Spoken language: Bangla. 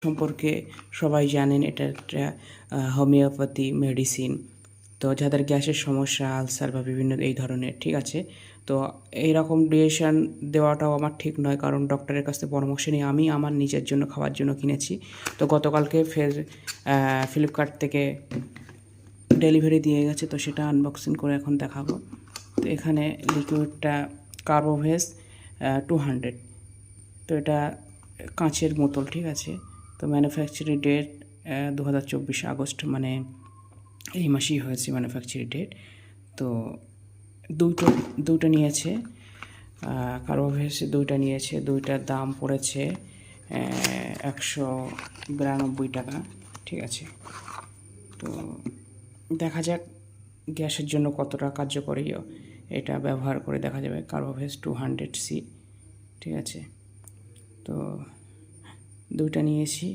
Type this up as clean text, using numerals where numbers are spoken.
সম্পর্কে সবাই জানেন, এটা একটা হোমিওপ্যাথি মেডিসিন। তো যাদের গ্যাসের সমস্যা, আলসার বা বিভিন্ন এই ধরনের, ঠিক আছে। তো এইরকম ডিসিশন দেওয়াটাও আমার ঠিক নয়, কারণ ডক্টরের কাছ থেকে পরামর্শ নিয়ে আমি আমার নিজের জন্য খাওয়ার জন্য কিনেছি। তো গতকালকে ফের ফ্লিপকার্ট থেকে ডেলিভারি দিয়ে গেছে, তো সেটা আনবক্সিং করে এখন দেখাবো। তো এখানে লিকুইডটা কার্বোভেজ 200। তো এটা কাঁচের বোতল, ঠিক আছে। তো ম্যানুফ্যাকচারিং ডেট 2024 আগস্ট, মানে এই মাসেই হয়েছে ম্যানুফ্যাকচারিং ডেট। তো দুটো নিয়েছে, কার্বোভেজ দুইটা নিয়েছে। দুইটার দাম পড়েছে 192 টাকা, ঠিক আছে। তো দেখা যাক গ্যাসের জন্য কতটা কার্যকরী এটা ব্যবহার করে দেখা যাবে। কার্বোভেজ 200C, ঠিক আছে। তো দুইটা নিয়েছি।